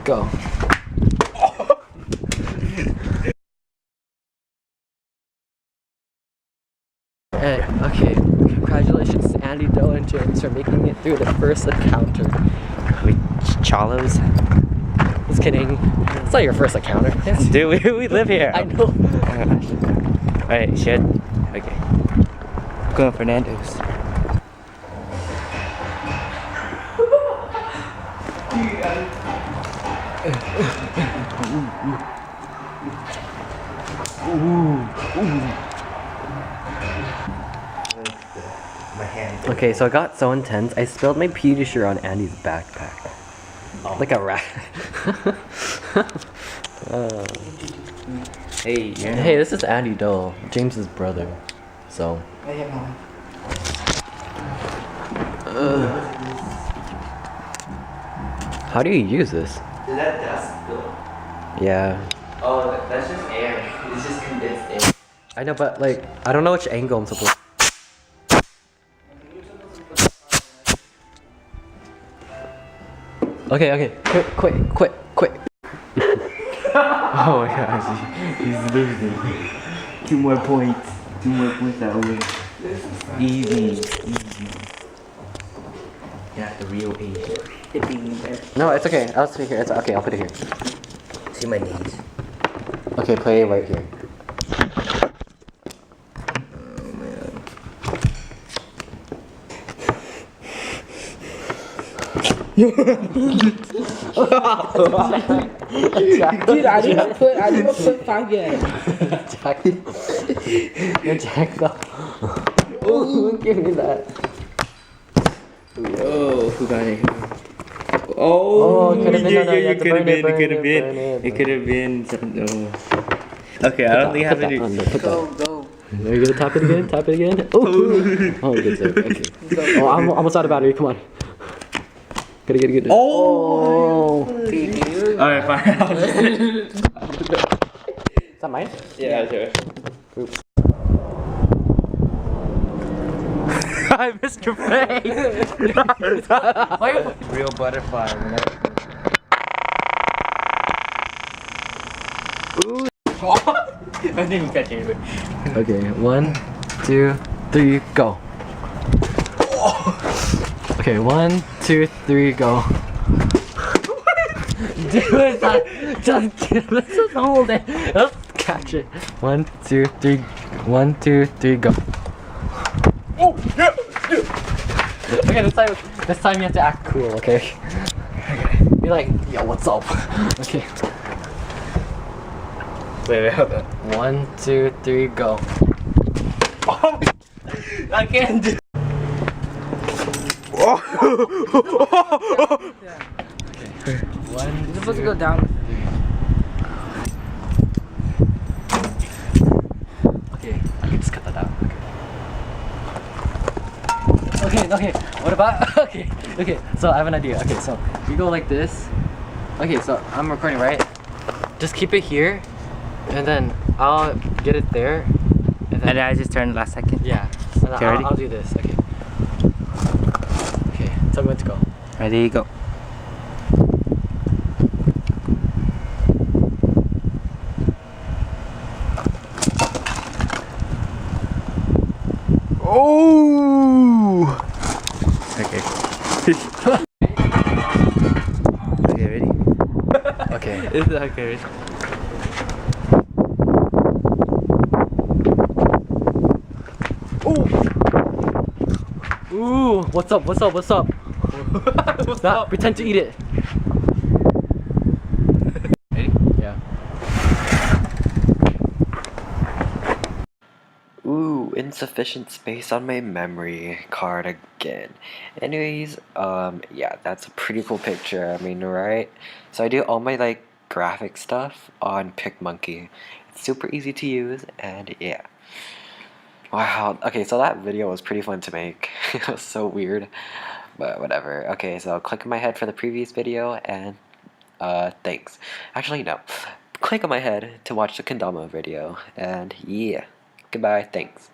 Go. Hey, okay, congratulations to Andy, Doe, and James for making it through the first encounter. With Cholos? Just kidding. It's not your first encounter. Dude, we live here. I know. Oh my gosh. Alright, shit. Okay. I'm going to Fernando's. Okay, so it got so intense, I spilled my Pediasure on Andy's backpack. Oh. Like a rat. Hey, Hey, this is Andy Doe, James's brother. So. How do you use this? Is that dust though? Yeah. Oh, that's just air. It's just condensed air. I know, but like, I don't know which angle I'm supposed to. Okay, quit. Oh my gosh, he's losing. 2 more points. 2 more points that way. Easy. Yeah, the real Asian. No, it's okay. I'll sit here. It's okay. I'll put it here. See my knees. Okay, play right here. Dude, I didn't put 5 yet. Jack, oh, give me that. Oh, who got it? Oh, it could have been. It could have been something. Oh. Okay, I only have to do. Go. Are you gonna tap it again? Tap it again? Oh, good save. Okay. Oh, I'm almost out of battery. Come on. Gotta get it. Oh. Alright, fine. Is that mine? Yeah, sure. Oops. I missed your face. Real butterfly. Ooh. I didn't even catch it. Okay, 1, 2, 3, go. Okay, 1, 2, 3, go. Dude, just hold it. Let's catch it. 1, 2, 3. 1, 2, 3, go. Oh, yeah. Okay, this time you have to act cool, okay? Be like, yo, what's up? Okay. Wait, hold on. 1, 2, 3, go. Oh, I can't do. Okay. 1. You're supposed to go down. Okay, I can just cut that out. Okay. What about? Okay. So I have an idea. Okay, so you go like this. Okay, so I'm recording, right? Just keep it here, and then I'll get it there. And then I just turned last second. yeah. And then Okay, ready? I'll do this. Okay. Okay. Tell me when to go. Ready, go. Oh! Okay. Okay, ready? Okay. Okay, ready? Ooh! What's up? What's Pretend to eat it. Ready? Yeah. Ooh, insufficient space on my memory card again. Anyways, yeah, that's a pretty cool picture, I mean, right? So I do all my, like, graphic stuff on PicMonkey. It's super easy to use, and yeah. Wow, okay, so that video was pretty fun to make. It was so weird, but whatever. Okay, so click on my head for the previous video, and, thanks. Actually, no. Click on my head to watch the Kendama video, and yeah. Goodbye, thanks.